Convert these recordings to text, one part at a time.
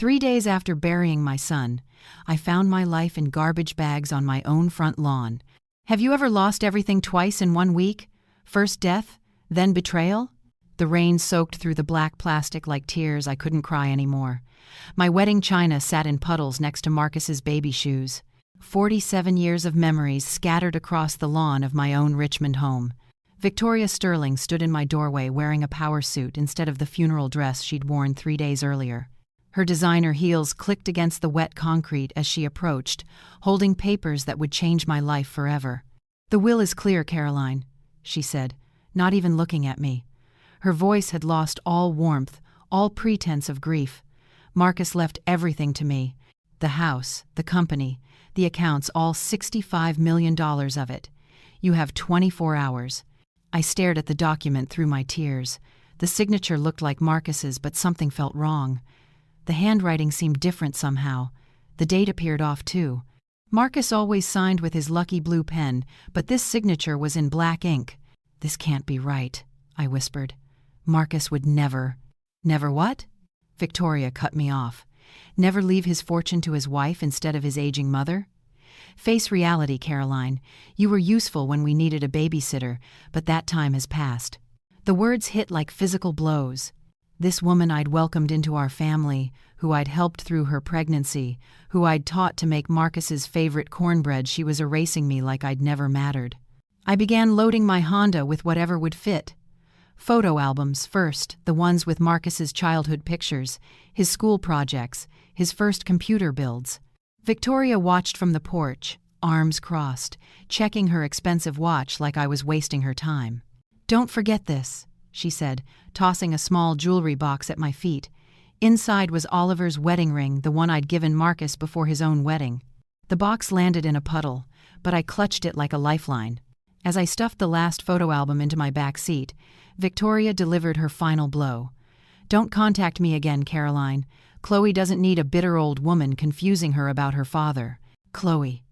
3 days after burying my son, I found my life in garbage bags on my own front lawn. Have you ever lost everything twice in 1 week? First death, then betrayal? The rain soaked through the black plastic like tears. I couldn't cry anymore. My wedding china sat in puddles next to Marcus's baby shoes. 47 years of memories scattered across the lawn of my own Richmond home. Victoria Sterling stood in my doorway wearing a power suit instead of the funeral dress she'd worn 3 days earlier. Her designer heels clicked against the wet concrete as she approached, holding papers that would change my life forever. "The will is clear, Caroline," she said, not even looking at me. Her voice had lost all warmth, all pretense of grief. Marcus left everything to me. The house, the company, the accounts, all $65 million of it. You have 24 hours. I stared at the document through my tears. The signature looked like Marcus's, but something felt wrong. The handwriting seemed different somehow. The date appeared off too. Marcus always signed with his lucky blue pen, but this signature was in black ink. "This can't be right," I whispered. "Marcus would never—" "Never what?" Victoria cut me off. "Never leave his fortune to his wife instead of his aging mother? Face reality, Caroline. You were useful when we needed a babysitter, but that time has passed." The words hit like physical blows. This woman I'd welcomed into our family, who I'd helped through her pregnancy, who I'd taught to make Marcus's favorite cornbread, she was erasing me like I'd never mattered. I began loading my Honda with whatever would fit. Photo albums first, the ones with Marcus's childhood pictures, his school projects, his first computer builds. Victoria watched from the porch, arms crossed, checking her expensive watch like I was wasting her time. "Don't forget this," she said, tossing a small jewelry box at my feet. Inside was Oliver's wedding ring, the one I'd given Marcus before his own wedding. The box landed in a puddle, but I clutched it like a lifeline. As I stuffed the last photo album into my back seat, Victoria delivered her final blow. "Don't contact me again, Caroline. Chloe doesn't need a bitter old woman confusing her about her father." Chloe,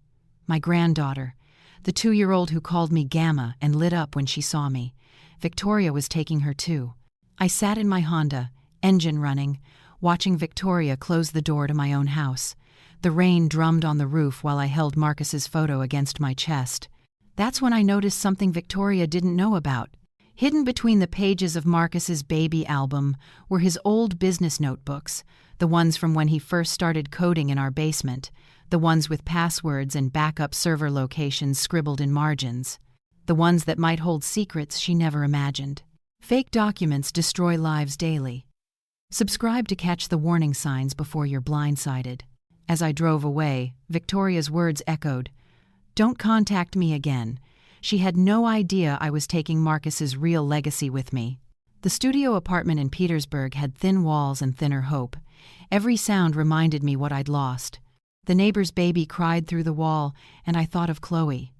my granddaughter, the 2-year-old who called me Gamma and lit up when she saw me. Victoria was taking her too. I sat in my Honda, engine running, watching Victoria close the door to my own house. The rain drummed on the roof while I held Marcus's photo against my chest. That's when I noticed something Victoria didn't know about. Hidden between the pages of Marcus's baby album were his old business notebooks, the ones from when he first started coding in our basement, the ones with passwords and backup server locations scribbled in margins, the ones that might hold secrets she never imagined. Fake documents destroy lives daily. Subscribe to catch the warning signs before you're blindsided. As I drove away, Victoria's words echoed. "Don't contact me again." She had no idea I was taking Marcus's real legacy with me. The studio apartment in Petersburg had thin walls and thinner hope. Every sound reminded me what I'd lost. The neighbor's baby cried through the wall, and I thought of Chloe.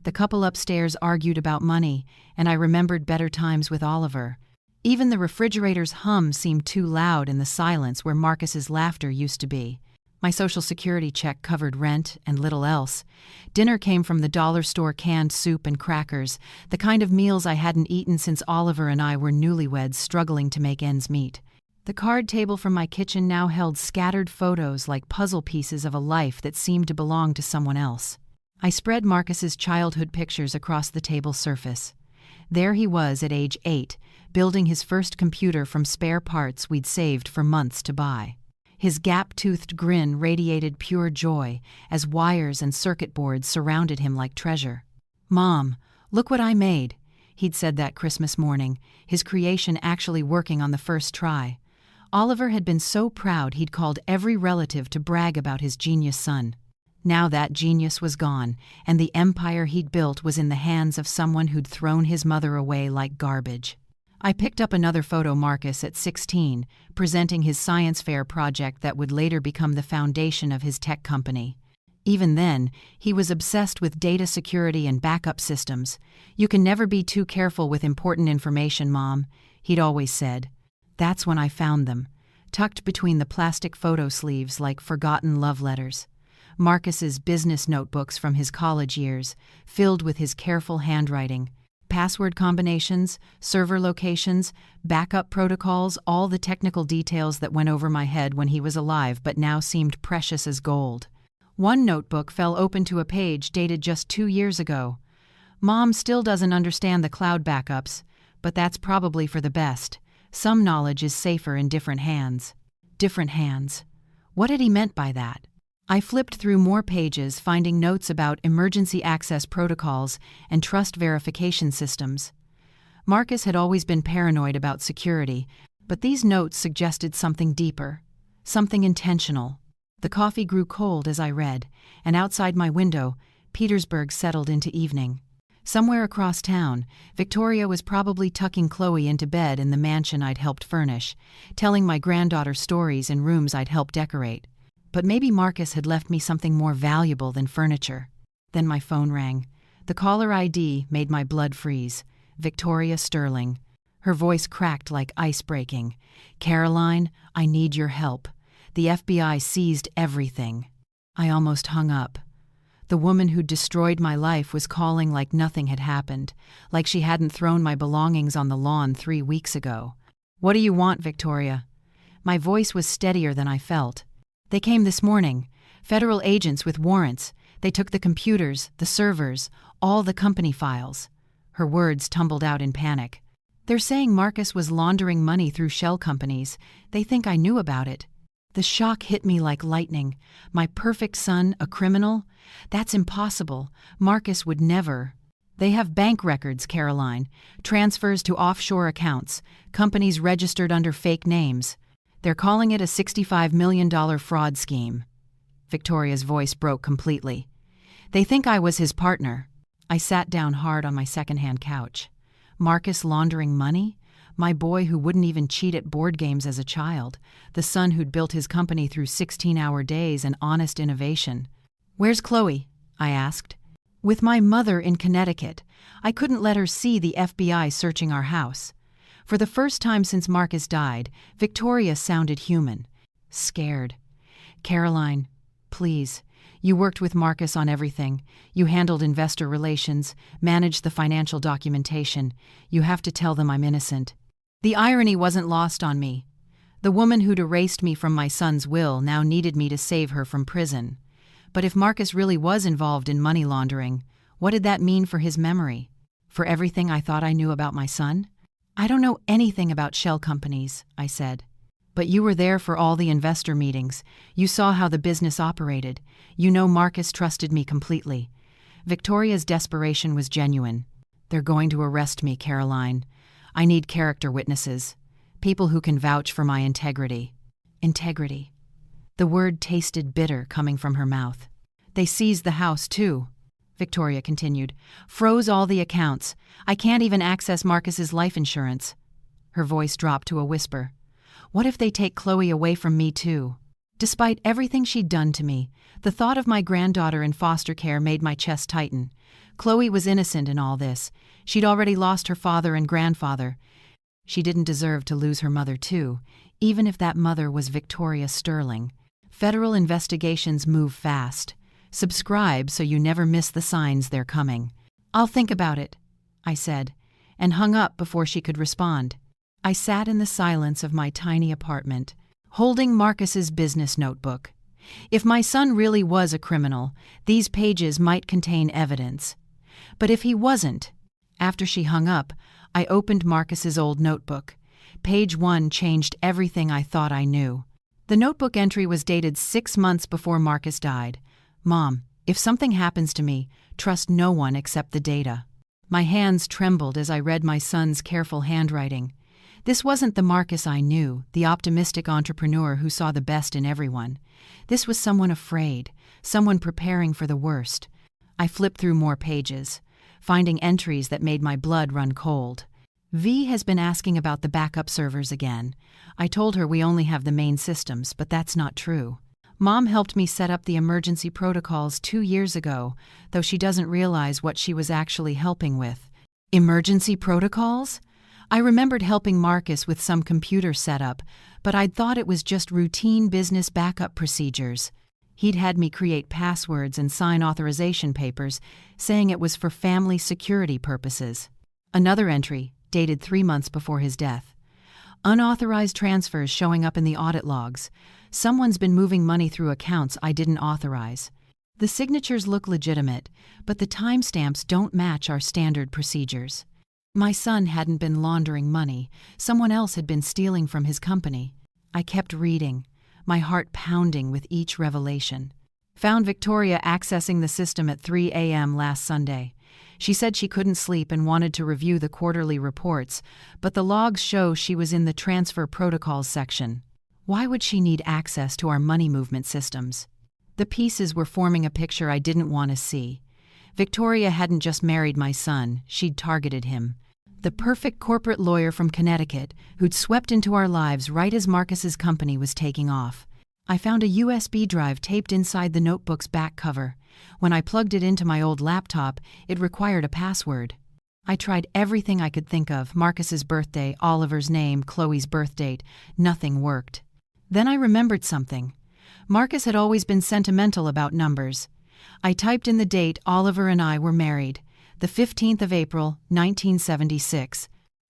The couple upstairs argued about money, and I remembered better times with Oliver. Even the refrigerator's hum seemed too loud in the silence where Marcus's laughter used to be. My Social Security check covered rent and little else. Dinner came from the dollar store canned soup and crackers, the kind of meals I hadn't eaten since Oliver and I were newlyweds struggling to make ends meet. The card table from my kitchen now held scattered photos like puzzle pieces of a life that seemed to belong to someone else. I spread Marcus's childhood pictures across the table's surface. There he was at age 8, building his first computer from spare parts we'd saved for months to buy. His gap-toothed grin radiated pure joy as wires and circuit boards surrounded him like treasure. "Mom, look what I made," he'd said that Christmas morning, his creation actually working on the first try. Oliver had been so proud he'd called every relative to brag about his genius son. Now that genius was gone, and the empire he'd built was in the hands of someone who'd thrown his mother away like garbage. I picked up another photo Marcus at 16, presenting his science fair project that would later become the foundation of his tech company. Even then, he was obsessed with data security and backup systems. "You can never be too careful with important information, Mom," he'd always said. That's when I found them, tucked between the plastic photo sleeves like forgotten love letters. Marcus's business notebooks from his college years, filled with his careful handwriting. Password combinations, server locations, backup protocols, all the technical details that went over my head when he was alive but now seemed precious as gold. One notebook fell open to a page dated just 2 years ago. Mom still doesn't understand the cloud backups, but that's probably for the best. Some knowledge is safer in different hands. Different hands. What had he meant by that? I flipped through more pages, finding notes about emergency access protocols and trust verification systems. Marcus had always been paranoid about security, but these notes suggested something deeper, something intentional. The coffee grew cold as I read, and outside my window, Petersburg settled into evening. Somewhere across town, Victoria was probably tucking Chloe into bed in the mansion I'd helped furnish, telling my granddaughter stories in rooms I'd helped decorate. But maybe Marcus had left me something more valuable than furniture. Then my phone rang. The caller ID made my blood freeze. Victoria Sterling. Her voice cracked like ice breaking. "Caroline, I need your help. The FBI seized everything." I almost hung up. The woman who'd destroyed my life was calling like nothing had happened, like she hadn't thrown my belongings on the lawn 3 weeks ago. "What do you want, Victoria?" My voice was steadier than I felt. "They came this morning. Federal agents with warrants. They took the computers, the servers, all the company files." Her words tumbled out in panic. "They're saying Marcus was laundering money through shell companies. They think I knew about it." The shock hit me like lightning. My perfect son, a criminal? That's impossible. Marcus would never. "They have bank records, Caroline. Transfers to offshore accounts. Companies registered under fake names. They're calling it a $65 million fraud scheme." Victoria's voice broke completely. "They think I was his partner." I sat down hard on my secondhand couch. Marcus laundering money? My boy who wouldn't even cheat at board games as a child. The son who'd built his company through 16-hour days and honest innovation. "Where's Chloe?" I asked. "With my mother in Connecticut. I couldn't let her see the FBI searching our house." For the first time since Marcus died, Victoria sounded human. Scared. "Caroline, please. You worked with Marcus on everything. You handled investor relations, managed the financial documentation. You have to tell them I'm innocent." The irony wasn't lost on me. The woman who'd erased me from my son's will now needed me to save her from prison. But if Marcus really was involved in money laundering, what did that mean for his memory? For everything I thought I knew about my son? "I don't know anything about shell companies," I said. "But you were there for all the investor meetings. You saw how the business operated. You know Marcus trusted me completely." Victoria's desperation was genuine. "They're going to arrest me, Caroline. I need character witnesses. People who can vouch for my integrity." Integrity. The word tasted bitter coming from her mouth. "They seized the house, too," Victoria continued. "Froze all the accounts. I can't even access Marcus's life insurance." Her voice dropped to a whisper. "What if they take Chloe away from me, too?" Despite everything she'd done to me, the thought of my granddaughter in foster care made my chest tighten. Chloe was innocent in all this. She'd already lost her father and grandfather. She didn't deserve to lose her mother, too, even if that mother was Victoria Sterling. Federal investigations move fast. Subscribe so you never miss the signs they're coming. "I'll think about it," I said, and hung up before she could respond. I sat in the silence of my tiny apartment, holding Marcus's business notebook. If my son really was a criminal, these pages might contain evidence. But if he wasn't, after she hung up, I opened Marcus's old notebook. Page 1 changed everything I thought I knew. The notebook entry was dated 6 months before Marcus died. "Mom, if something happens to me, trust no one except the data." My hands trembled as I read my son's careful handwriting. This wasn't the Marcus I knew, the optimistic entrepreneur who saw the best in everyone. This was someone afraid, someone preparing for the worst. I flipped through more pages, finding entries that made my blood run cold. "V has been asking about the backup servers again. I told her we only have the main systems, but that's not true. Mom helped me set up the emergency protocols 2 years ago, though she doesn't realize what she was actually helping with." Emergency protocols? I remembered helping Marcus with some computer setup, but I'd thought it was just routine business backup procedures. He'd had me create passwords and sign authorization papers, saying it was for family security purposes. Another entry, dated 3 months before his death. Unauthorized transfers showing up in the audit logs. Someone's been moving money through accounts I didn't authorize. The signatures look legitimate, but the timestamps don't match our standard procedures. My son hadn't been laundering money. Someone else had been stealing from his company. I kept reading, my heart pounding with each revelation. Found Victoria accessing the system at 3 a.m. last Sunday. She said she couldn't sleep and wanted to review the quarterly reports, but the logs show she was in the transfer protocols section. Why would she need access to our money movement systems? The pieces were forming a picture I didn't want to see. Victoria hadn't just married my son, she'd targeted him. The perfect corporate lawyer from Connecticut who'd swept into our lives right as Marcus's company was taking off. I found a USB drive taped inside the notebook's back cover. When I plugged it into my old laptop, it required a password. I tried everything I could think of: Marcus's birthday, Oliver's name, Chloe's birth date. Nothing worked. Then I remembered something. Marcus had always been sentimental about numbers. I typed in the date Oliver and I were married, the 15th of April, 1976.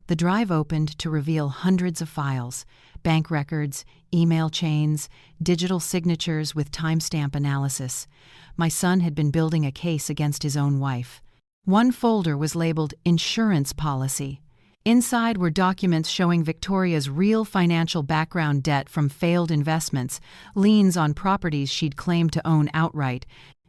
The drive opened to reveal hundreds of files: bank records, email chains, digital signatures with timestamp analysis. My son had been building a case against his own wife. One folder was labeled Insurance Policy. Inside were documents showing Victoria's real financial background: debt from failed investments, liens on properties she'd claimed to own outright,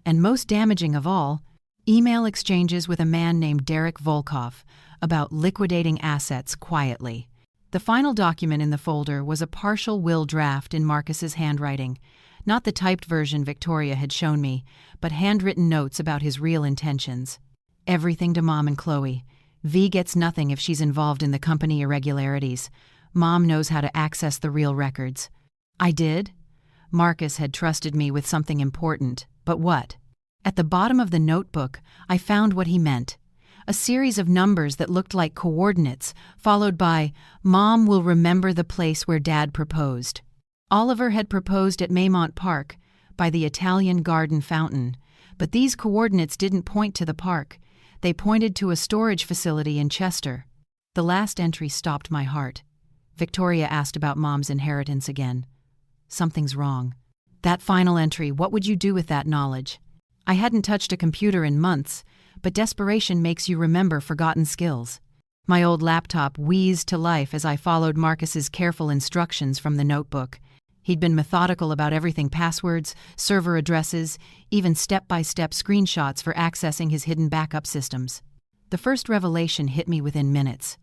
and most damaging of all, email exchanges with a man named Derek Volkov about liquidating assets quietly. The final document in the folder was a partial will draft in Marcus's handwriting. Not the typed version Victoria had shown me, but handwritten notes about his real intentions. Everything to Mom and Chloe. V gets nothing if she's involved in the company irregularities. Mom knows how to access the real records. I did? Marcus had trusted me with something important, but what? At the bottom of the notebook, I found what he meant. A series of numbers that looked like coordinates, followed by, "Mom will remember the place where Dad proposed." Oliver had proposed at Maymont Park, by the Italian garden fountain, but these coordinates didn't point to the park. They pointed to a storage facility in Chester. The last entry stopped my heart. Victoria asked about Mom's inheritance again. Something's wrong. That final entry, what would you do with that knowledge? I hadn't touched a computer in months, but desperation makes you remember forgotten skills. My old laptop wheezed to life as I followed Marcus's careful instructions from the notebook. He'd been methodical about everything: passwords, server addresses, even step-by-step screenshots for accessing his hidden backup systems. The first revelation hit me within minutes.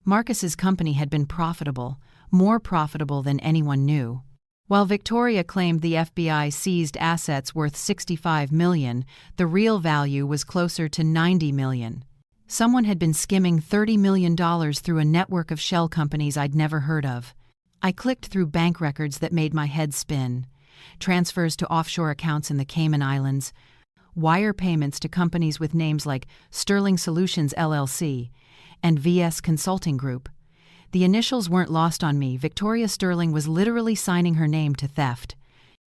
Marcus's company had been profitable, more profitable than anyone knew. While Victoria claimed the FBI seized assets worth $65 million, the real value was closer to $90 million. Someone had been skimming $30 million through a network of shell companies I'd never heard of. I clicked through bank records that made my head spin. Transfers to offshore accounts in the Cayman Islands, wire payments to companies with names like Sterling Solutions LLC and VS Consulting Group. The initials weren't lost on me. Victoria Sterling was literally signing her name to theft.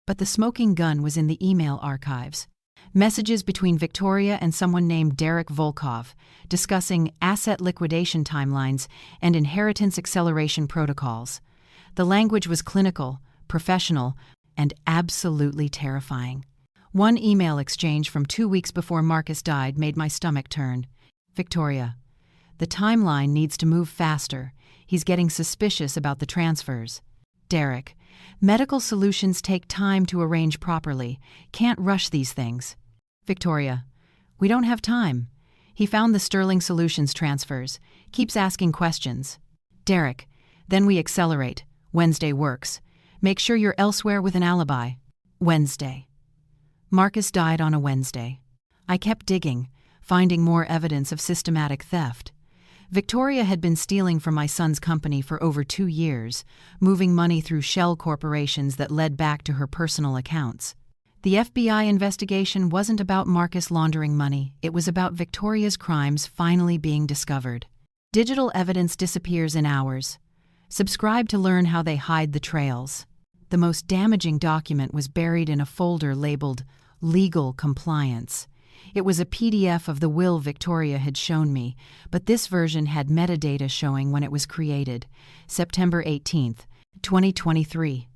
But the smoking gun was in the email archives. Messages between Victoria and someone named Derek Volkov, discussing asset liquidation timelines and inheritance acceleration protocols. The language was clinical, professional, and absolutely terrifying. One email exchange from 2 weeks before Marcus died made my stomach turn. Victoria, the timeline needs to move faster. He's getting suspicious about the transfers. Derek, medical solutions take time to arrange properly. Can't rush these things. Victoria, we don't have time. He found the Sterling Solutions transfers. Keeps asking questions. Derek, then we accelerate. Wednesday works. Make sure you're elsewhere with an alibi. Wednesday. Marcus died on a Wednesday. I kept digging, finding more evidence of systematic theft. Victoria had been stealing from my son's company for over 2 years, moving money through shell corporations that led back to her personal accounts. The FBI investigation wasn't about Marcus laundering money. It was about Victoria's crimes finally being discovered. Digital evidence disappears in hours. Subscribe to learn how they hide the trails. The most damaging document was buried in a folder labeled Legal Compliance. It was a PDF of the will Victoria had shown me, but this version had metadata showing when it was created, September 18th, 2023,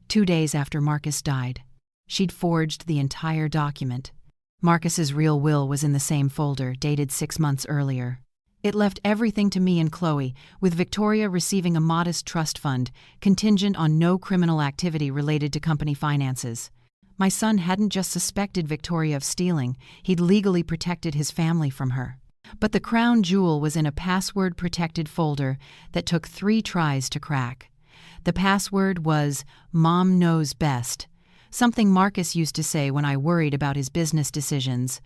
2 days after Marcus died. She'd forged the entire document. Marcus's real will was in the same folder, dated 6 months earlier. It left everything to me and Chloe, with Victoria receiving a modest trust fund, contingent on no criminal activity related to company finances. My son hadn't just suspected Victoria of stealing, he'd legally protected his family from her. But the crown jewel was in a password-protected folder that took 3 tries to crack. The password was "Mom knows best," something Marcus used to say when I worried about his business decisions.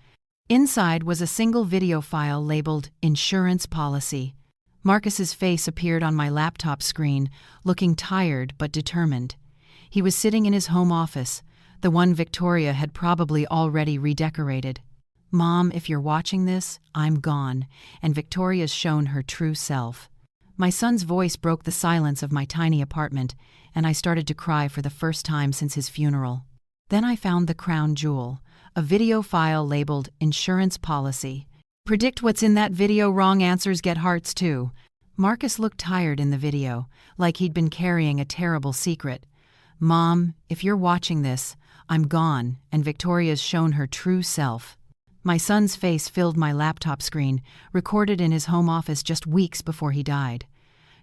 Inside was a single video file labeled "Insurance Policy." Marcus's face appeared on my laptop screen, looking tired but determined. He was sitting in his home office, the one Victoria had probably already redecorated. "Mom, if you're watching this, I'm gone, and Victoria's shown her true self." My son's voice broke the silence of my tiny apartment, and I started to cry for the first time since his funeral. Then I found the crown jewel, a video file labeled "Insurance Policy." Predict what's in that video, wrong answers get hearts too. Marcus looked tired in the video, like he'd been carrying a terrible secret. "Mom, if you're watching this, I'm gone, and Victoria's shown her true self." My son's face filled my laptop screen, recorded in his home office just weeks before he died.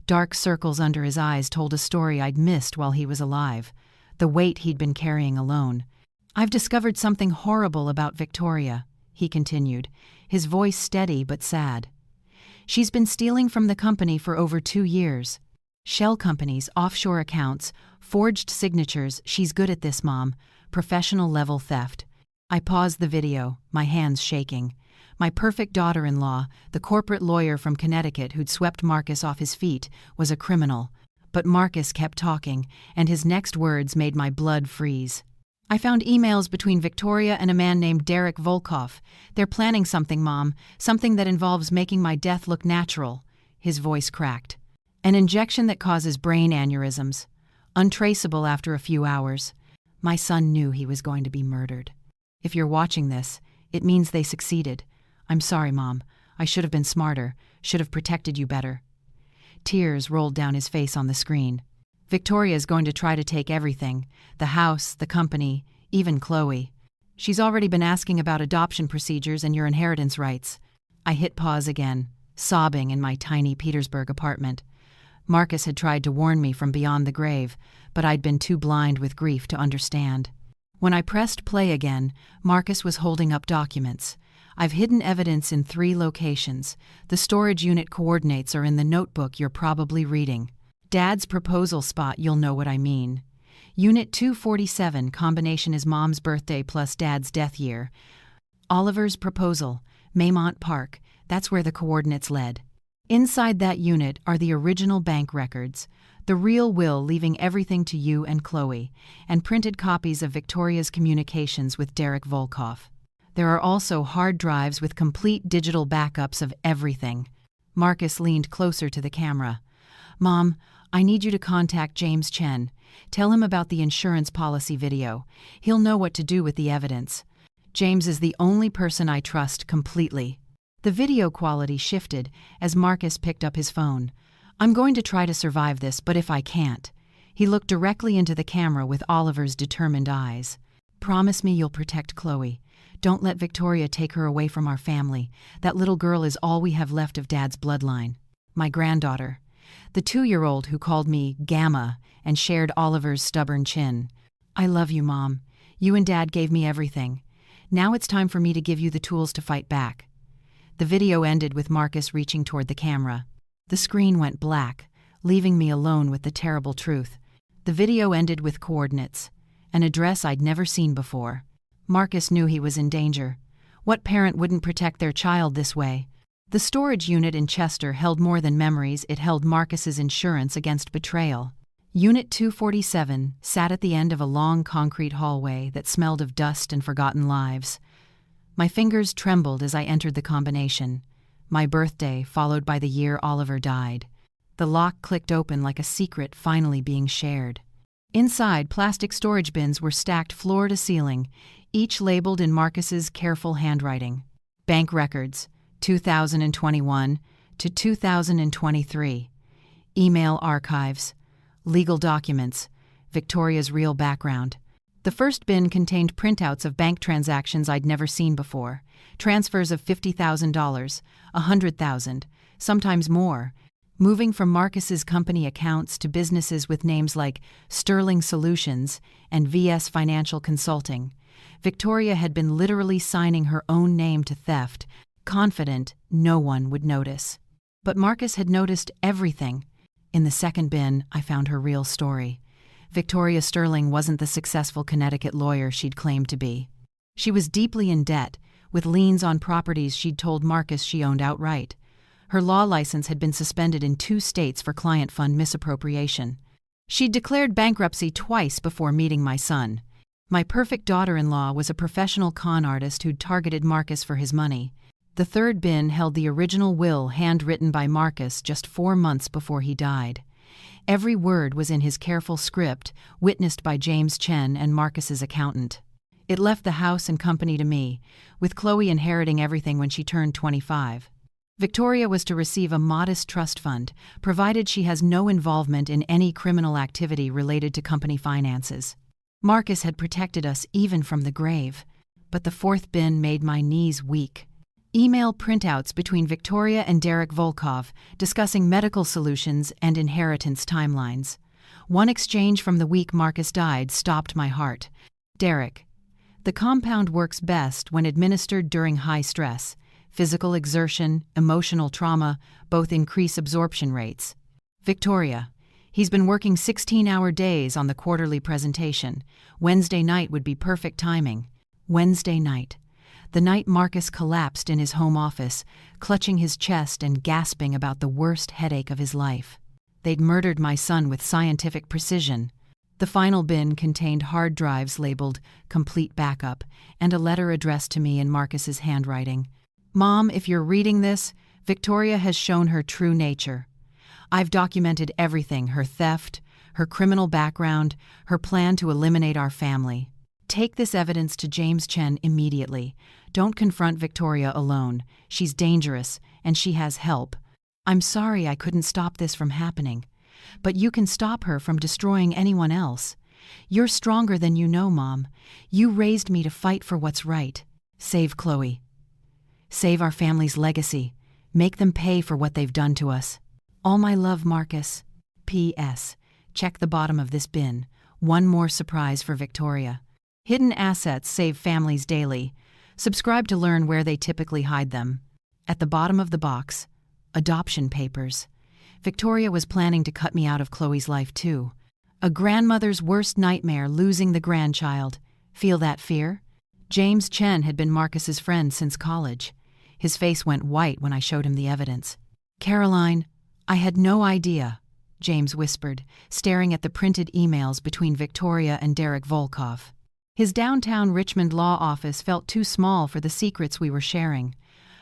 Dark circles under his eyes told a story I'd missed while he was alive, the weight he'd been carrying alone. "I've discovered something horrible about Victoria," he continued, his voice steady but sad. "She's been stealing from the company for over 2 years. Shell companies, offshore accounts, forged signatures. She's good at this, Mom. Professional-level theft." I paused the video, my hands shaking. My perfect daughter-in-law, the corporate lawyer from Connecticut who'd swept Marcus off his feet, was a criminal. But Marcus kept talking, and his next words made my blood freeze. "I found emails between Victoria and a man named Derek Volkov. They're planning something, Mom, something that involves making my death look natural." His voice cracked. "An injection that causes brain aneurysms. Untraceable after a few hours." My son knew he was going to be murdered. "If you're watching this, it means they succeeded. I'm sorry, Mom. I should have been smarter, should have protected you better." Tears rolled down his face on the screen. "Victoria's going to try to take everything, the house, the company, even Chloe. She's already been asking about adoption procedures and your inheritance rights." I hit pause again, sobbing in my tiny Petersburg apartment. Marcus had tried to warn me from beyond the grave, but I'd been too blind with grief to understand. When I pressed play again, Marcus was holding up documents. "I've hidden evidence in 3 locations. The storage unit coordinates are in the notebook you're probably reading. Dad's proposal spot, you'll know what I mean. Unit 247, combination is Mom's birthday plus Dad's death year. Oliver's proposal, Maymont Park, that's where the coordinates led. Inside that unit are the original bank records, the real will leaving everything to you and Chloe, and printed copies of Victoria's communications with Derek Volkov. There are also hard drives with complete digital backups of everything." Marcus leaned closer to the camera. "Mom, I need you to contact James Chen. Tell him about the insurance policy video. He'll know what to do with the evidence. James is the only person I trust completely." The video quality shifted as Marcus picked up his phone. "I'm going to try to survive this, but if I can't." He looked directly into the camera with Oliver's determined eyes. "Promise me you'll protect Chloe. Don't let Victoria take her away from our family. That little girl is all we have left of Dad's bloodline. My granddaughter. The 2-year-old who called me Gamma and shared Oliver's stubborn chin. I love you, Mom. You and Dad gave me everything. Now it's time for me to give you the tools to fight back." The video ended with Marcus reaching toward the camera. The screen went black, leaving me alone with the terrible truth. The video ended with coordinates, an address I'd never seen before. Marcus knew he was in danger. What parent wouldn't protect their child this way? The storage unit in Chester held more than memories, it held Marcus's insurance against betrayal. Unit 247 sat at the end of a long concrete hallway that smelled of dust and forgotten lives. My fingers trembled as I entered the combination. My birthday, followed by the year Oliver died. The lock clicked open like a secret finally being shared. Inside, plastic storage bins were stacked floor to ceiling, each labeled in Marcus's careful handwriting. Bank records, 2021 to 2023. Email archives. Legal documents. Victoria's real background. The first bin contained printouts of bank transactions I'd never seen before. Transfers of $50,000, $100,000, sometimes more, moving from Marcus's company accounts to businesses with names like Sterling Solutions and VS Financial Consulting. Victoria had been literally signing her own name to theft, confident no one would notice. But Marcus had noticed everything. In the second bin, I found her real story. Victoria Sterling wasn't the successful Connecticut lawyer she'd claimed to be. She was deeply in debt, with liens on properties she'd told Marcus she owned outright. Her law license had been suspended in 2 states for client fund misappropriation. She'd declared bankruptcy twice before meeting my son. My perfect daughter-in-law was a professional con artist who'd targeted Marcus for his money. The third bin held the original will handwritten by Marcus just 4 months before he died. Every word was in his careful script, witnessed by James Chen and Marcus's accountant. It left the house and company to me, with Chloe inheriting everything when she turned 25. Victoria was to receive a modest trust fund, provided she has no involvement in any criminal activity related to company finances. Marcus had protected us even from the grave, but the fourth bin made my knees weak. Email printouts between Victoria and Derek Volkov discussing medical solutions and inheritance timelines. One exchange from the week Marcus died stopped my heart. Derek: the compound works best when administered during high stress. Physical exertion, emotional trauma, both increase absorption rates. Victoria: he's been working 16-hour days on the quarterly presentation. Wednesday night would be perfect timing. Wednesday night. The night Marcus collapsed in his home office, clutching his chest and gasping about the worst headache of his life. They'd murdered my son with scientific precision. The final bin contained hard drives labeled Complete Backup and a letter addressed to me in Marcus's handwriting. Mom, if you're reading this, Victoria has shown her true nature. I've documented everything: her theft, her criminal background, her plan to eliminate our family. Take this evidence to James Chen immediately. Don't confront Victoria alone. She's dangerous, and she has help. I'm sorry I couldn't stop this from happening. But you can stop her from destroying anyone else. You're stronger than you know, Mom. You raised me to fight for what's right. Save Chloe. Save our family's legacy. Make them pay for what they've done to us. All my love, Marcus. P.S. Check the bottom of this bin. One more surprise for Victoria. Hidden assets save families daily. Subscribe to learn where they typically hide them. At the bottom of the box, adoption papers. Victoria was planning to cut me out of Chloe's life too. A grandmother's worst nightmare, losing the grandchild. Feel that fear? James Chen had been Marcus's friend since college. His face went white when I showed him the evidence. Caroline, I had no idea, James whispered, staring at the printed emails between Victoria and Derek Volkov. His downtown Richmond law office felt too small for the secrets we were sharing.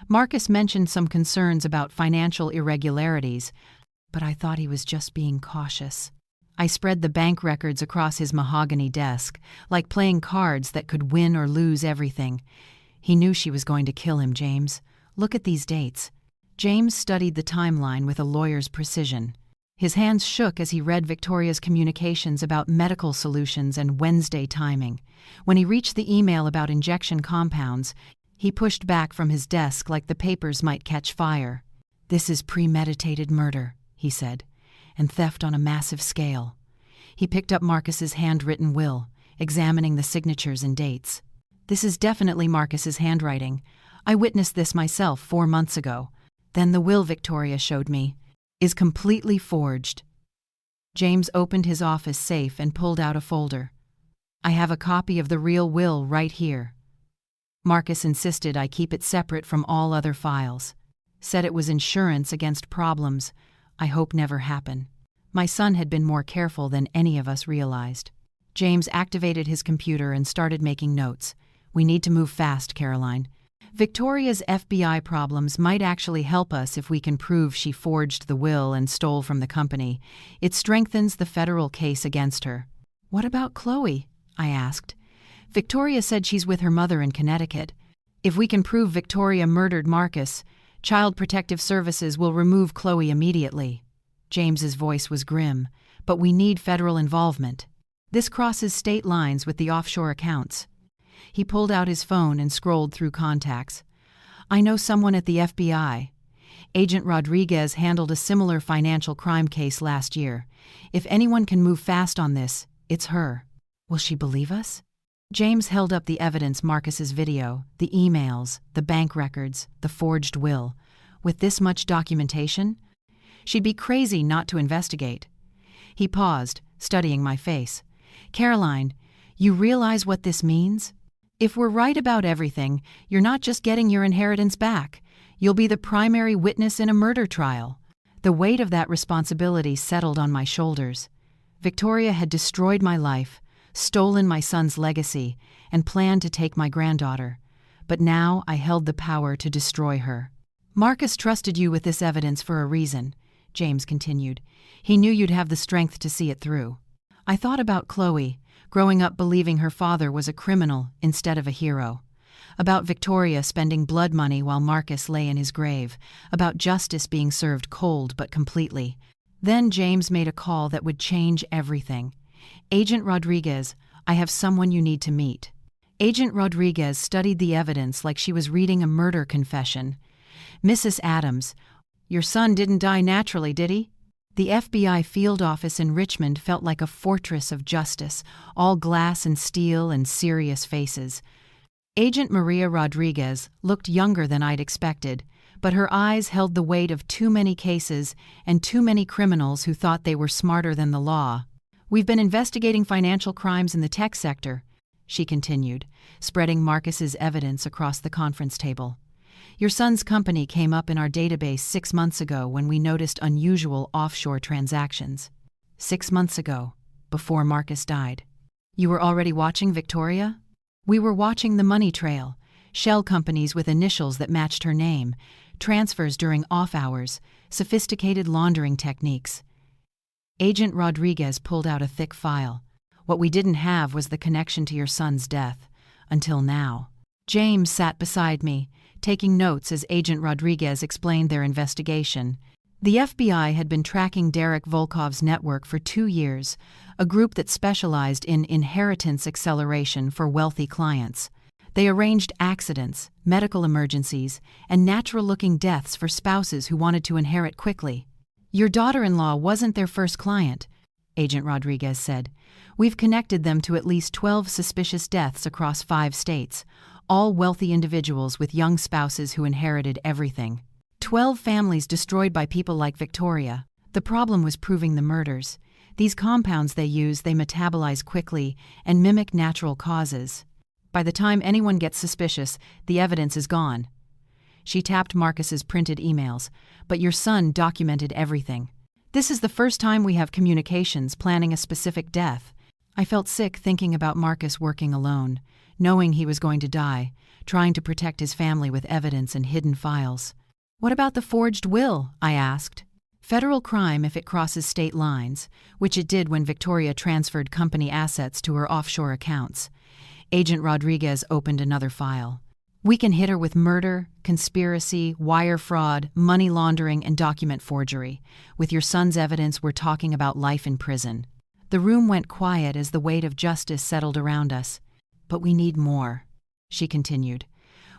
Marcus mentioned some concerns about financial irregularities, but I thought he was just being cautious. I spread the bank records across his mahogany desk, like playing cards that could win or lose everything. He knew she was going to kill him, James. Look at these dates. James studied the timeline with a lawyer's precision. His hands shook as he read Victoria's communications about medical solutions and Wednesday timing. When he reached the email about injection compounds, he pushed back from his desk like the papers might catch fire. This is premeditated murder, he said, and theft on a massive scale. He picked up Marcus's handwritten will, examining the signatures and dates. This is definitely Marcus's handwriting. I witnessed this myself 4 months ago. Then the will Victoria showed me is completely forged. James opened his office safe and pulled out a folder. I have a copy of the real will right here. Marcus insisted I keep it separate from all other files. Said it was insurance against problems I hope never happen. My son had been more careful than any of us realized. James activated his computer and started making notes. We need to move fast, Caroline. Victoria's FBI problems might actually help us if we can prove she forged the will and stole from the company. It strengthens the federal case against her. What about Chloe? I asked. Victoria said she's with her mother in Connecticut. If we can prove Victoria murdered Marcus, Child Protective Services will remove Chloe immediately. James's voice was grim. But we need federal involvement. This crosses state lines with the offshore accounts. He pulled out his phone and scrolled through contacts. I know someone at the FBI. Agent Rodriguez handled a similar financial crime case last year. If anyone can move fast on this, it's her. Will she believe us? James held up the evidence: Marcus's video, the emails, the bank records, the forged will. With this much documentation? She'd be crazy not to investigate. He paused, studying my face. Caroline, you realize what this means? If we're right about everything, you're not just getting your inheritance back. You'll be the primary witness in a murder trial. The weight of that responsibility settled on my shoulders. Victoria had destroyed my life, stolen my son's legacy, and planned to take my granddaughter. But now I held the power to destroy her. Marcus trusted you with this evidence for a reason, James continued. He knew you'd have the strength to see it through. I thought about Chloe, growing up believing her father was a criminal instead of a hero. About Victoria spending blood money while Marcus lay in his grave. About justice being served cold but completely. Then James made a call that would change everything. Agent Rodriguez, I have someone you need to meet. Agent Rodriguez studied the evidence like she was reading a murder confession. Mrs. Adams, your son didn't die naturally, did he? The FBI field office in Richmond felt like a fortress of justice, all glass and steel and serious faces. Agent Maria Rodriguez looked younger than I'd expected, but her eyes held the weight of too many cases and too many criminals who thought they were smarter than the law. We've been investigating financial crimes in the tech sector, she continued, spreading Marcus's evidence across the conference table. Your son's company came up in our database 6 months ago when we noticed unusual offshore transactions. 6 months ago, before Marcus died. You were already watching Victoria? We were watching the money trail, shell companies with initials that matched her name, transfers during off hours, sophisticated laundering techniques. Agent Rodriguez pulled out a thick file. What we didn't have was the connection to your son's death. Until now. James sat beside me, taking notes as Agent Rodriguez explained their investigation. The FBI had been tracking Derek Volkov's network for 2 years, a group that specialized in inheritance acceleration for wealthy clients. They arranged accidents, medical emergencies, and natural-looking deaths for spouses who wanted to inherit quickly. Your daughter-in-law wasn't their first client, Agent Rodriguez said. We've connected them to at least 12 suspicious deaths across 5 states, all wealthy individuals with young spouses who inherited everything. 12 families destroyed by people like Victoria. The problem was proving the murders. These compounds they use, they metabolize quickly and mimic natural causes. By the time anyone gets suspicious, the evidence is gone. She tapped Marcus's printed emails, but your son documented everything. This is the first time we have communications planning a specific death. I felt sick thinking about Marcus working alone, knowing he was going to die, trying to protect his family with evidence and hidden files. What about the forged will? I asked. Federal crime if it crosses state lines, which it did when Victoria transferred company assets to her offshore accounts. Agent Rodriguez opened another file. We can hit her with murder, conspiracy, wire fraud, money laundering, and document forgery. With your son's evidence, we're talking about life in prison. The room went quiet as the weight of justice settled around us. But we need more, she continued.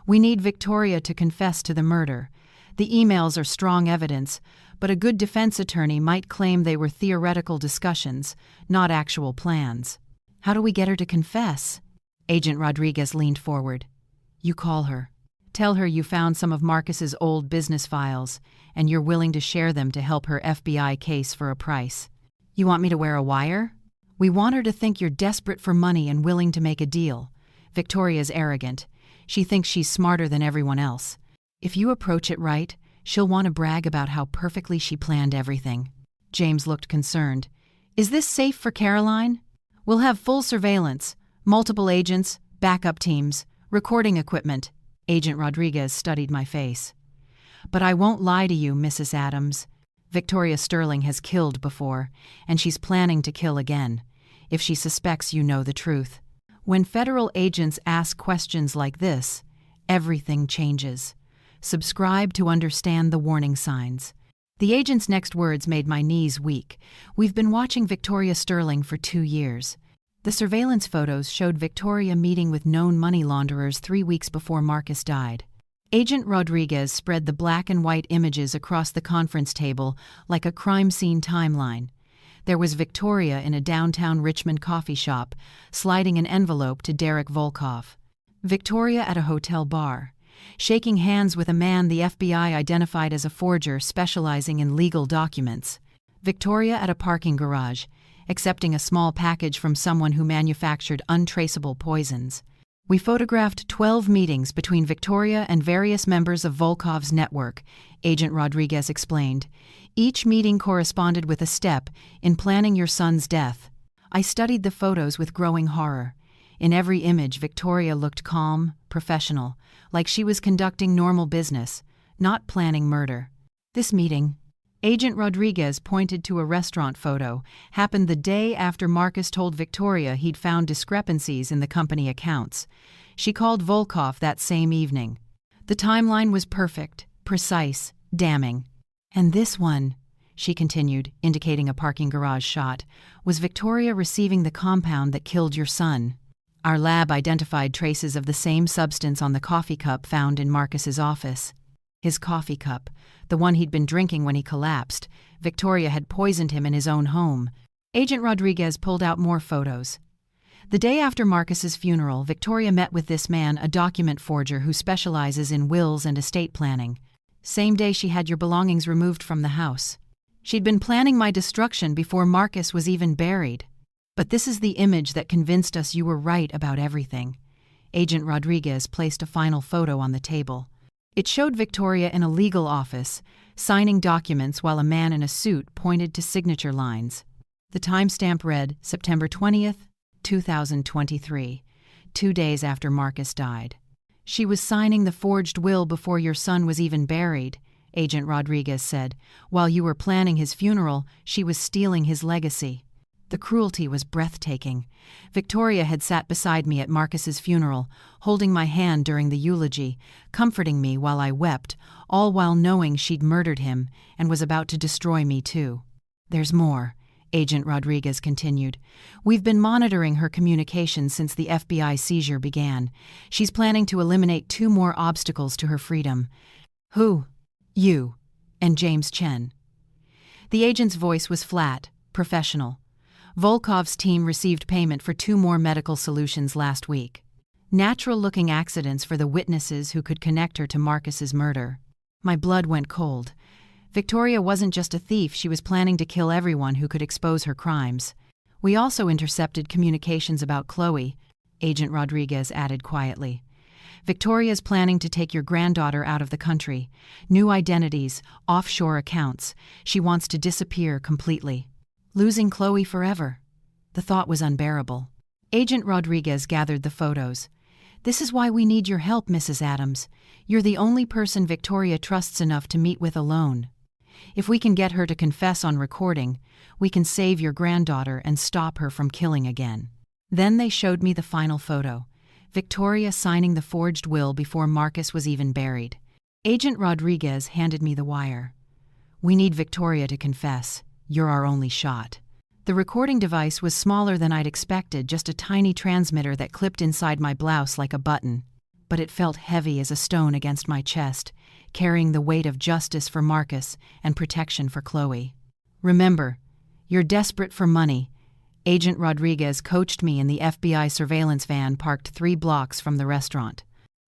We need Victoria to confess to the murder. The emails are strong evidence, but a good defense attorney might claim they were theoretical discussions, not actual plans. How do we get her to confess? Agent Rodriguez leaned forward. You call her. Tell her you found some of Marcus's old business files, and you're willing to share them to help her FBI case for a price. You want me to wear a wire? We want her to think you're desperate for money and willing to make a deal. Victoria's arrogant. She thinks she's smarter than everyone else. If you approach it right, she'll want to brag about how perfectly she planned everything. James looked concerned. Is this safe for Caroline? We'll have full surveillance, multiple agents, backup teams, recording equipment. Agent Rodriguez studied my face. But I won't lie to you, Mrs. Adams. Victoria Sterling has killed before, and she's planning to kill again. If she suspects you know the truth. When federal agents ask questions like this, everything changes. Subscribe to understand the warning signs. The agent's next words made my knees weak. We've been watching Victoria Sterling for 2 years. The surveillance photos showed Victoria meeting with known money launderers 3 weeks before Marcus died. Agent Rodriguez spread the black and white images across the conference table like a crime scene timeline. There was Victoria in a downtown Richmond coffee shop, sliding an envelope to Derek Volkov. Victoria at a hotel bar, shaking hands with a man the FBI identified as a forger specializing in legal documents. Victoria at a parking garage, accepting a small package from someone who manufactured untraceable poisons. We photographed 12 meetings between Victoria and various members of Volkov's network, Agent Rodriguez explained. Each meeting corresponded with a step in planning your son's death. I studied the photos with growing horror. In every image, Victoria looked calm, professional, like she was conducting normal business, not planning murder. This meeting, Agent Rodriguez pointed to a restaurant photo, happened the day after Marcus told Victoria he'd found discrepancies in the company accounts. She called Volkov that same evening. The timeline was perfect, precise, damning. And this one, she continued, indicating a parking garage shot, was Victoria receiving the compound that killed your son. Our lab identified traces of the same substance on the coffee cup found in Marcus's office. His coffee cup, the one he'd been drinking when he collapsed. Victoria had poisoned him in his own home. Agent Rodriguez pulled out more photos. The day after Marcus's funeral, Victoria met with this man, a document forger who specializes in wills and estate planning. Same day she had your belongings removed from the house. She'd been planning my destruction before Marcus was even buried. But this is the image that convinced us you were right about everything. Agent Rodriguez placed a final photo on the table. It showed Victoria in a legal office, signing documents while a man in a suit pointed to signature lines. The timestamp read September 20th, 2023, 2 days after Marcus died. She was signing the forged will before your son was even buried, Agent Rodriguez said. While you were planning his funeral, she was stealing his legacy. The cruelty was breathtaking. Victoria had sat beside me at Marcus's funeral, holding my hand during the eulogy, comforting me while I wept, all while knowing she'd murdered him and was about to destroy me too. There's more, Agent Rodriguez continued. We've been monitoring her communications since the FBI seizure began. She's planning to eliminate 2 more obstacles to her freedom. Who? You and James Chen. The agent's voice was flat, professional. Volkov's team received payment for 2 more medical solutions last week. Natural-looking accidents for the witnesses who could connect her to Marcus's murder. My blood went cold. Victoria wasn't just a thief, she was planning to kill everyone who could expose her crimes. We also intercepted communications about Chloe, Agent Rodriguez added quietly. Victoria's planning to take your granddaughter out of the country. New identities, offshore accounts. She wants to disappear completely. Losing Chloe forever. The thought was unbearable. Agent Rodriguez gathered the photos. This is why we need your help, Mrs. Adams. You're the only person Victoria trusts enough to meet with alone. If we can get her to confess on recording, we can save your granddaughter and stop her from killing again. Then they showed me the final photo. Victoria signing the forged will before Marcus was even buried. Agent Rodriguez handed me the wire. We need Victoria to confess. You're our only shot. The recording device was smaller than I'd expected, just a tiny transmitter that clipped inside my blouse like a button. But it felt heavy as a stone against my chest, carrying the weight of justice for Marcus and protection for Chloe. Remember, you're desperate for money. Agent Rodriguez coached me in the FBI surveillance van parked 3 blocks from the restaurant.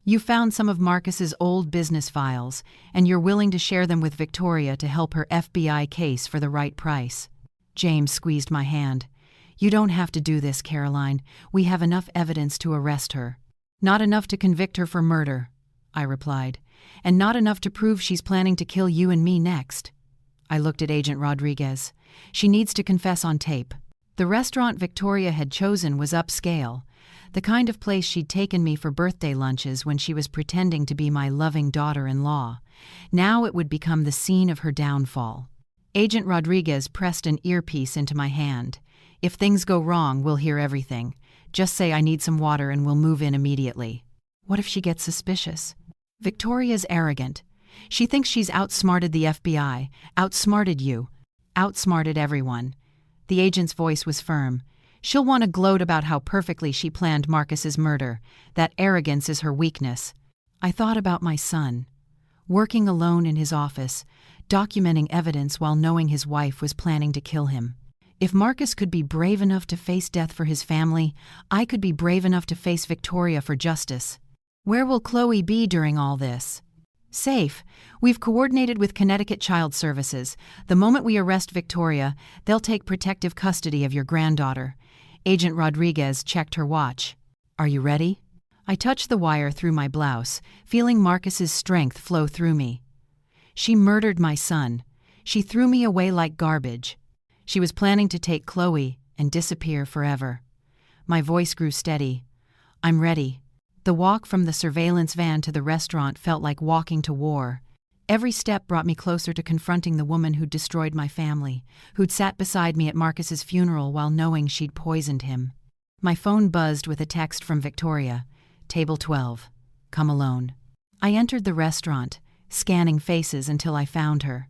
You found some of Marcus's old business files, and you're willing to share them with Victoria to help her FBI case for the right price. James squeezed my hand. You don't have to do this, Caroline. We have enough evidence to arrest her. Not enough to convict her for murder, I replied, and not enough to prove she's planning to kill you and me next. I looked at Agent Rodriguez. She needs to confess on tape. The restaurant Victoria had chosen was upscale, the kind of place she'd taken me for birthday lunches when she was pretending to be my loving daughter-in-law. Now it would become the scene of her downfall. Agent Rodriguez pressed an earpiece into my hand. If things go wrong, we'll hear everything. Just say I need some water and we'll move in immediately. What if she gets suspicious? Victoria's arrogant. She thinks she's outsmarted the FBI, outsmarted you, outsmarted everyone. The agent's voice was firm. She'll want to gloat about how perfectly she planned Marcus's murder. That arrogance is her weakness. I thought about my son, working alone in his office, documenting evidence while knowing his wife was planning to kill him. If Marcus could be brave enough to face death for his family, I could be brave enough to face Victoria for justice. Where will Chloe be during all this? Safe. We've coordinated with Connecticut Child Services. The moment we arrest Victoria, they'll take protective custody of your granddaughter. Agent Rodriguez checked her watch. Are you ready? I touched the wire through my blouse, feeling Marcus's strength flow through me. She murdered my son. She threw me away like garbage. She was planning to take Chloe and disappear forever. My voice grew steady. I'm ready. The walk from the surveillance van to the restaurant felt like walking to war. Every step brought me closer to confronting the woman who'd destroyed my family, who'd sat beside me at Marcus's funeral while knowing she'd poisoned him. My phone buzzed with a text from Victoria. Table 12. Come alone. I entered the restaurant, scanning faces until I found her.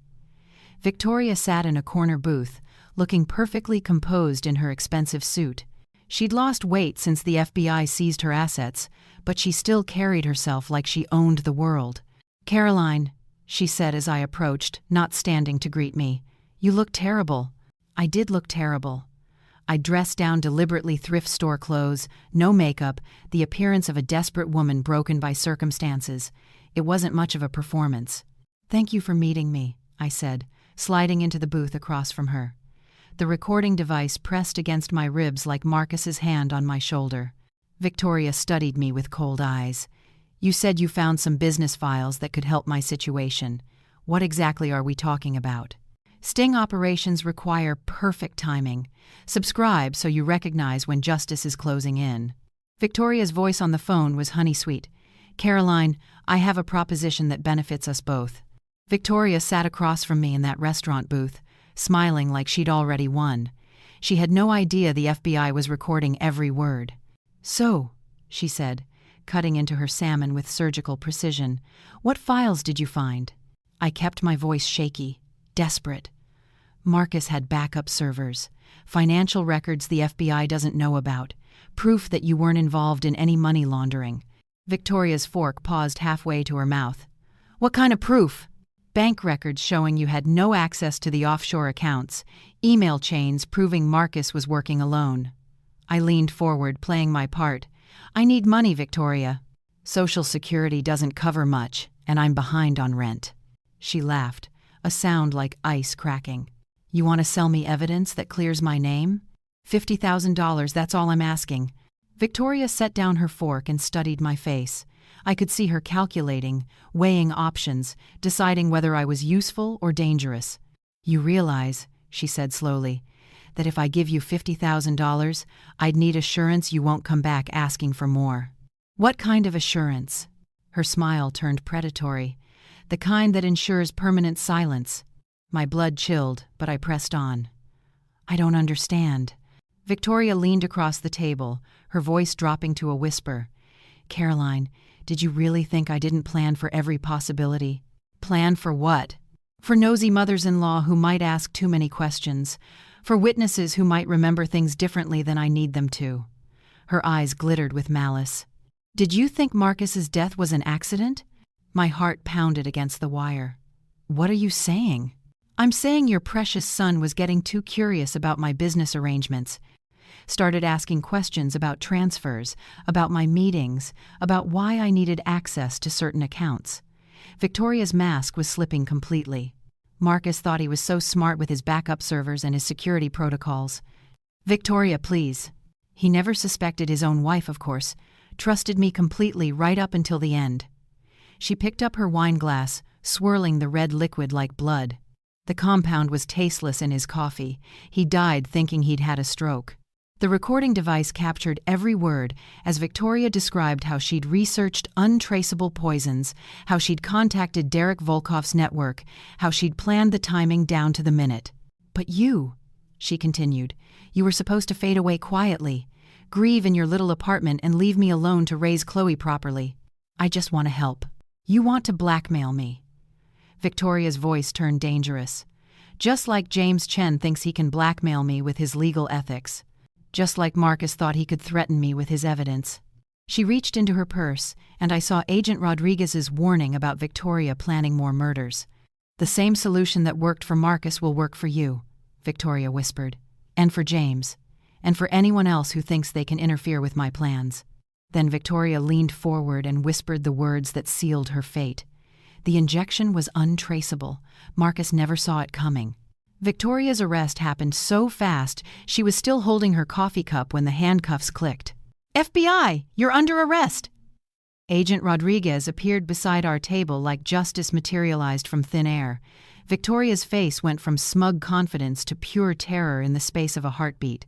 Victoria sat in a corner booth, looking perfectly composed in her expensive suit. She'd lost weight since the FBI seized her assets, but she still carried herself like she owned the world. Caroline, she said as I approached, not standing to greet me. You look terrible. I did look terrible. I dressed down deliberately thrift store clothes, no makeup, the appearance of a desperate woman broken by circumstances. It wasn't much of a performance. Thank you for meeting me, I said, sliding into the booth across from her. The recording device pressed against my ribs like Marcus's hand on my shoulder. Victoria studied me with cold eyes. You said you found some business files that could help my situation. What exactly are we talking about? Sting operations require perfect timing. Subscribe so you recognize when justice is closing in. Victoria's voice on the phone was honey-sweet. Caroline, I have a proposition that benefits us both. Victoria sat across from me in that restaurant booth, smiling like she'd already won. She had no idea the FBI was recording every word. So, she said, cutting into her salmon with surgical precision, what files did you find? I kept my voice shaky, desperate. Marcus had backup servers, financial records the FBI doesn't know about, proof that you weren't involved in any money laundering. Victoria's fork paused halfway to her mouth. What kind of proof? Bank records showing you had no access to the offshore accounts, email chains proving Marcus was working alone. I leaned forward, playing my part. I need money, Victoria. Social Security doesn't cover much, and I'm behind on rent. She laughed, a sound like ice cracking. You want to sell me evidence that clears my name? $50,000, that's all I'm asking. Victoria set down her fork and studied my face. I could see her calculating, weighing options, deciding whether I was useful or dangerous. You realize, she said slowly, that if I give you $50,000, I'd need assurance you won't come back asking for more. What kind of assurance? Her smile turned predatory. The kind that ensures permanent silence. My blood chilled, but I pressed on. I don't understand. Victoria leaned across the table, her voice dropping to a whisper. Caroline, did you really think I didn't plan for every possibility? Plan for what? For nosy mothers-in-law who might ask too many questions. For witnesses who might remember things differently than I need them to. Her eyes glittered with malice. Did you think Marcus's death was an accident? My heart pounded against the wire. What are you saying? I'm saying your precious son was getting too curious about my business arrangements. Started asking questions about transfers, about my meetings, about why I needed access to certain accounts. Victoria's mask was slipping completely. Marcus thought he was so smart with his backup servers and his security protocols. Victoria, please. He never suspected his own wife, of course. Trusted me completely right up until the end. She picked up her wine glass, swirling the red liquid like blood. The compound was tasteless in his coffee. He died thinking he'd had a stroke. The recording device captured every word as Victoria described how she'd researched untraceable poisons, how she'd contacted Derek Volkoff's network, how she'd planned the timing down to the minute. But you, she continued, you were supposed to fade away quietly. Grieve in your little apartment and leave me alone to raise Chloe properly. I just want to help. You want to blackmail me." Victoria's voice turned dangerous. "Just like James Chen thinks he can blackmail me with his legal ethics. Just like Marcus thought he could threaten me with his evidence." She reached into her purse, and I saw Agent Rodriguez's warning about Victoria planning more murders. "The same solution that worked for Marcus will work for you," Victoria whispered. "And for James. And for anyone else who thinks they can interfere with my plans." Then Victoria leaned forward and whispered the words that sealed her fate. The injection was untraceable. Marcus never saw it coming. Victoria's arrest happened so fast, she was still holding her coffee cup when the handcuffs clicked. "FBI, you're under arrest!" Agent Rodriguez appeared beside our table like justice materialized from thin air. Victoria's face went from smug confidence to pure terror in the space of a heartbeat.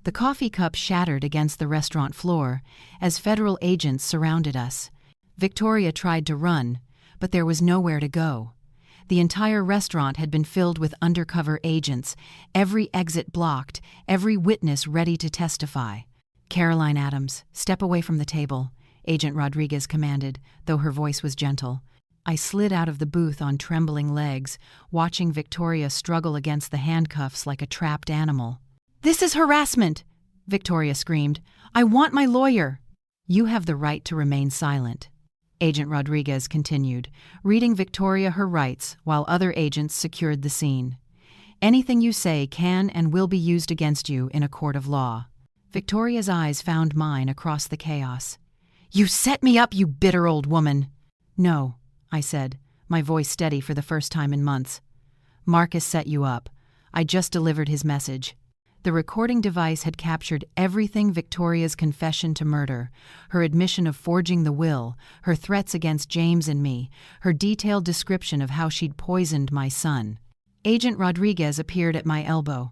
The coffee cup shattered against the restaurant floor as federal agents surrounded us. Victoria tried to run, but there was nowhere to go. The entire restaurant had been filled with undercover agents, every exit blocked, every witness ready to testify. "Caroline Adams, step away from the table," Agent Rodriguez commanded, though her voice was gentle. I slid out of the booth on trembling legs, watching Victoria struggle against the handcuffs like a trapped animal. "This is harassment!" Victoria screamed. "I want my lawyer!" "You have the right to remain silent," Agent Rodriguez continued, reading Victoria her rights while other agents secured the scene. "Anything you say can and will be used against you in a court of law." Victoria's eyes found mine across the chaos. "You set me up, you bitter old woman!" "No," I said, my voice steady for the first time in months. "Marcus set you up. I just delivered his message." The recording device had captured everything: Victoria's confession to murder, her admission of forging the will, her threats against James and me, her detailed description of how she'd poisoned my son. Agent Rodriguez appeared at my elbow.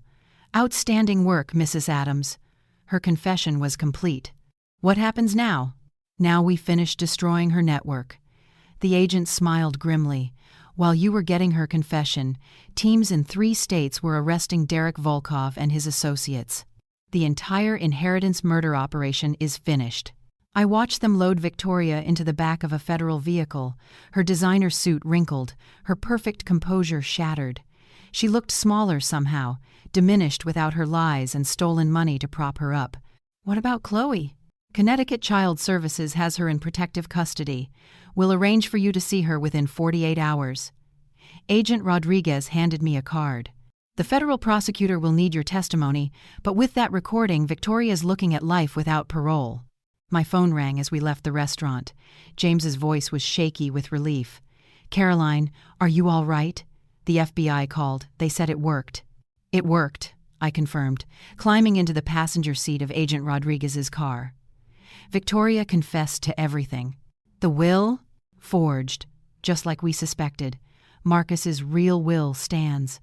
"Outstanding work, Mrs. Adams." Her confession was complete. "What happens now?" "Now we finish destroying her network." The agent smiled grimly. "While you were getting her confession, teams in 3 states were arresting Derek Volkov and his associates. The entire inheritance murder operation is finished." I watched them load Victoria into the back of a federal vehicle, her designer suit wrinkled, her perfect composure shattered. She looked smaller somehow, diminished without her lies and stolen money to prop her up. "What about Chloe?" "Connecticut Child Services has her in protective custody. We'll arrange for you to see her within 48 hours. Agent Rodriguez handed me a card. "The federal prosecutor will need your testimony, but with that recording, Victoria's looking at life without parole." My phone rang as we left the restaurant. James's voice was shaky with relief. "Caroline, are you all right?" The FBI called. They said it worked. "It worked," I confirmed, climbing into the passenger seat of Agent Rodriguez's car. Victoria confessed to everything. The will? Forged, just like we suspected. Marcus's real will stands.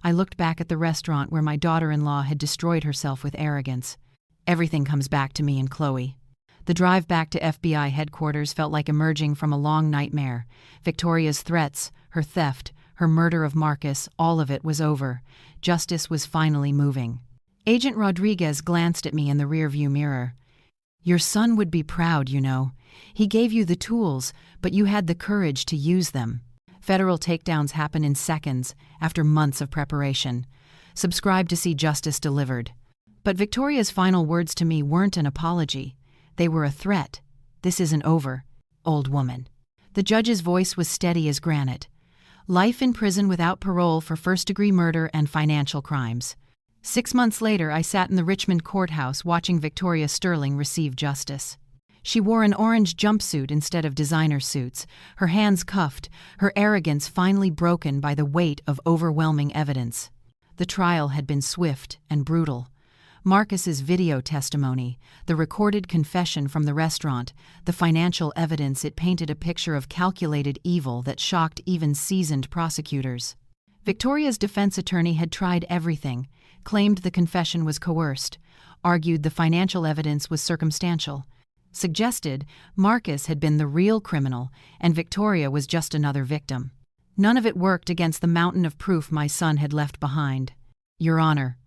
I looked back at the restaurant where my daughter-in-law had destroyed herself with arrogance. Everything comes back to me and Chloe. The drive back to FBI headquarters felt like emerging from a long nightmare. Victoria's threats, her theft, her murder of Marcus, all of it was over. Justice was finally moving. Agent Rodriguez glanced at me in the rearview mirror. "Your son would be proud, you know. He gave you the tools, but you had the courage to use them." Federal takedowns happen in seconds, after months of preparation. Subscribe to see justice delivered. But Victoria's final words to me weren't an apology. They were a threat. "This isn't over, old woman." The judge's voice was steady as granite. Life in prison without parole for first-degree murder and financial crimes. 6 months later, I sat in the Richmond courthouse watching Victoria Sterling receive justice. She wore an orange jumpsuit instead of designer suits, her hands cuffed, her arrogance finally broken by the weight of overwhelming evidence. The trial had been swift and brutal. Marcus's video testimony, the recorded confession from the restaurant, the financial evidence, it painted a picture of calculated evil that shocked even seasoned prosecutors. Victoria's defense attorney had tried everything, claimed the confession was coerced, argued the financial evidence was circumstantial, suggested Marcus had been the real criminal and Victoria was just another victim. None of it worked against the mountain of proof my son had left behind. "Your Honor,"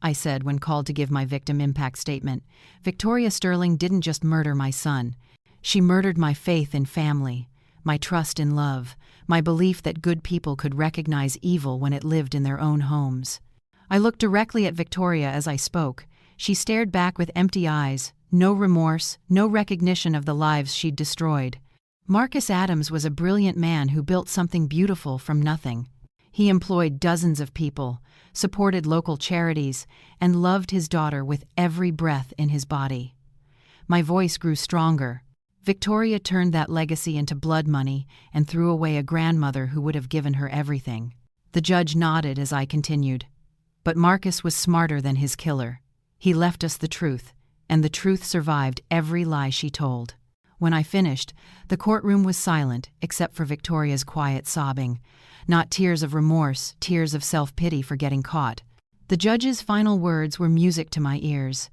I said when called to give my victim impact statement. Victoria Sterling didn't just murder my son. She murdered my faith in family, my trust in love, my belief that good people could recognize evil when it lived in their own homes. I looked directly at Victoria as I spoke. She stared back with empty eyes, no remorse, no recognition of the lives she'd destroyed. Marcus Adams was a brilliant man who built something beautiful from nothing. He employed dozens of people, supported local charities, and loved his daughter with every breath in his body. My voice grew stronger. Victoria turned that legacy into blood money and threw away a grandmother who would have given her everything. The judge nodded as I continued. But Marcus was smarter than his killer. He left us the truth, and the truth survived every lie she told. When I finished, the courtroom was silent except for Victoria's quiet sobbing. Not tears of remorse, tears of self-pity for getting caught. The judge's final words were music to my ears.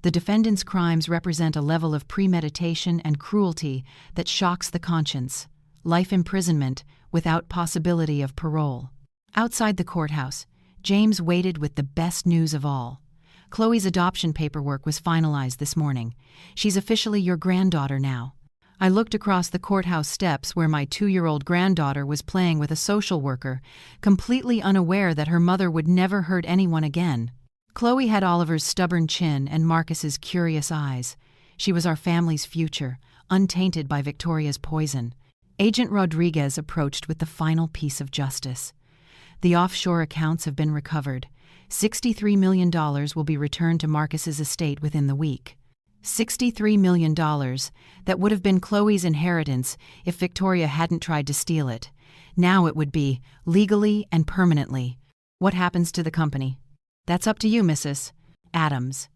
The defendant's crimes represent a level of premeditation and cruelty that shocks the conscience. Life imprisonment without possibility of parole. Outside the courthouse, James waited with the best news of all. Chloe's adoption paperwork was finalized this morning. She's officially your granddaughter now. I looked across the courthouse steps where my 2-year-old granddaughter was playing with a social worker, completely unaware that her mother would never hurt anyone again. Chloe had Oliver's stubborn chin and Marcus's curious eyes. She was our family's future, untainted by Victoria's poison. Agent Rodriguez approached with the final piece of justice. The offshore accounts have been recovered. $63 million will be returned to Marcus's estate within the week. $63 million that would have been Chloe's inheritance if Victoria hadn't tried to steal it. Now it would be, legally and permanently. What happens to the company? That's up to you, Mrs. Adams.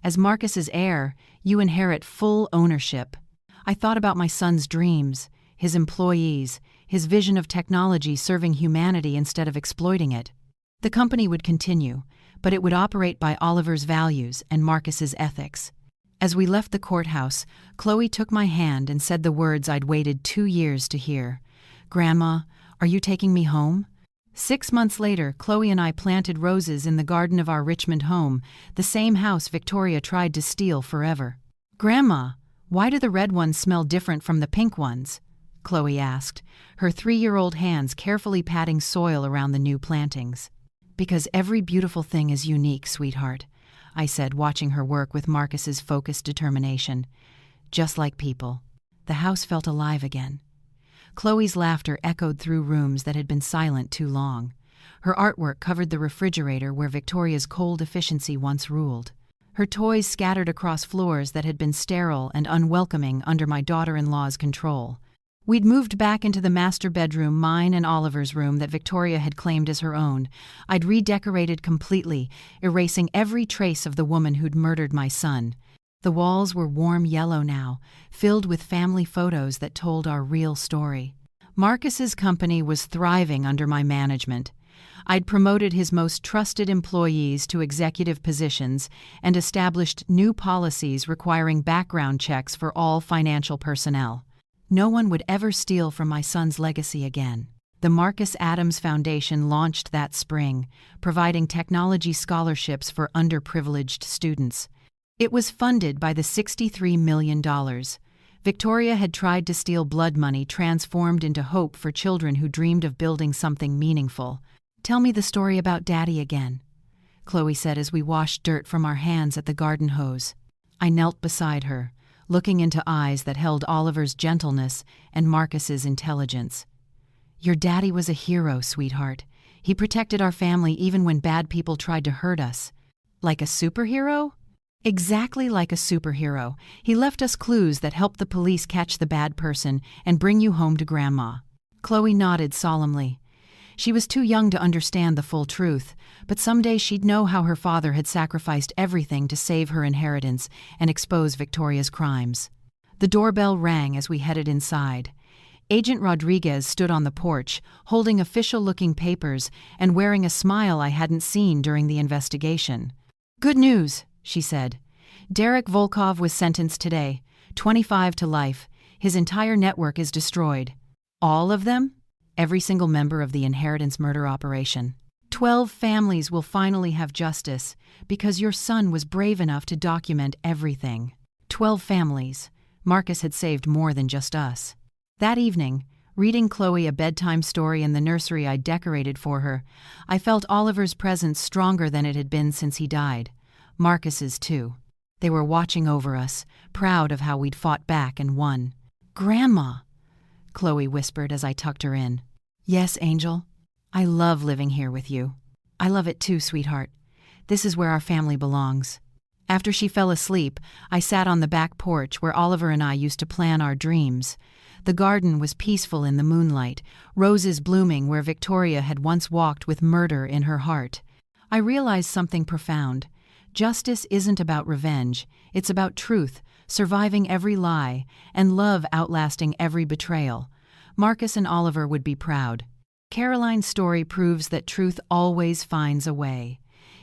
As Marcus's heir, you inherit full ownership. I thought about my son's dreams, his employees, his vision of technology serving humanity instead of exploiting it. The company would continue, but it would operate by Oliver's values and Marcus's ethics. As we left the courthouse, Chloe took my hand and said the words I'd waited 2 years to hear. "Grandma, are you taking me home?" 6 months later, Chloe and I planted roses in the garden of our Richmond home, the same house Victoria tried to steal forever. "Grandma, why do the red ones smell different from the pink ones?" Chloe asked, her 3-year-old hands carefully patting soil around the new plantings. "Because every beautiful thing is unique, sweetheart," I said, watching her work with Marcus's focused determination. Just like people. The house felt alive again. Chloe's laughter echoed through rooms that had been silent too long. Her artwork covered the refrigerator where Victoria's cold efficiency once ruled. Her toys scattered across floors that had been sterile and unwelcoming under my daughter-in-law's control. We'd moved back into the master bedroom, mine and Oliver's room that Victoria had claimed as her own. I'd redecorated completely, erasing every trace of the woman who'd murdered my son. The walls were warm yellow now, filled with family photos that told our real story. Marcus's company was thriving under my management. I'd promoted his most trusted employees to executive positions and established new policies requiring background checks for all financial personnel. No one would ever steal from my son's legacy again. The Marcus Adams Foundation launched that spring, providing technology scholarships for underprivileged students. It was funded by the $63 million. Victoria had tried to steal blood money transformed into hope for children who dreamed of building something meaningful. "Tell me the story about Daddy again," Chloe said as we washed dirt from our hands at the garden hose. I knelt beside her, looking into eyes that held Oliver's gentleness and Marcus's intelligence. "Your daddy was a hero, sweetheart. He protected our family even when bad people tried to hurt us." "Like a superhero?" "Exactly like a superhero. He left us clues that helped the police catch the bad person and bring you home to Grandma." Chloe nodded solemnly. She was too young to understand the full truth, but someday she'd know how her father had sacrificed everything to save her inheritance and expose Victoria's crimes. The doorbell rang as we headed inside. Agent Rodriguez stood on the porch, holding official-looking papers and wearing a smile I hadn't seen during the investigation. "Good news," she said. "Derek Volkov was sentenced today, 25 to life. His entire network is destroyed." "All of them?" "Every single member of the inheritance murder operation." 12 families will finally have justice because your son was brave enough to document everything. 12 families. Marcus had saved more than just us. That evening, reading Chloe a bedtime story in the nursery I decorated for her, I felt Oliver's presence stronger than it had been since he died. Marcus's too. They were watching over us, proud of how we'd fought back and won. "Grandma," Chloe whispered as I tucked her in. "Yes, Angel? I love living here with you." "I love it too, sweetheart. This is where our family belongs." After she fell asleep, I sat on the back porch where Oliver and I used to plan our dreams. The garden was peaceful in the moonlight, roses blooming where Victoria had once walked with murder in her heart. I realized something profound. Justice isn't about revenge, it's about truth, surviving every lie, and love outlasting every betrayal. Marcus and Oliver would be proud. Caroline's story proves that truth always finds a way.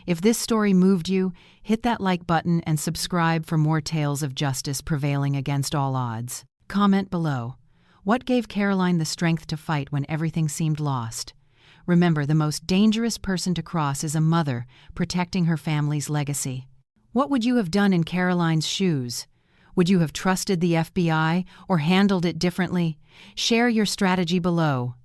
If this story moved you, hit that like button and subscribe for more tales of justice prevailing against all odds. Comment below. What gave Caroline the strength to fight when everything seemed lost? Remember, the most dangerous person to cross is a mother protecting her family's legacy. What would you have done in Caroline's shoes? Would you have trusted the FBI or handled it differently? Share your strategy below.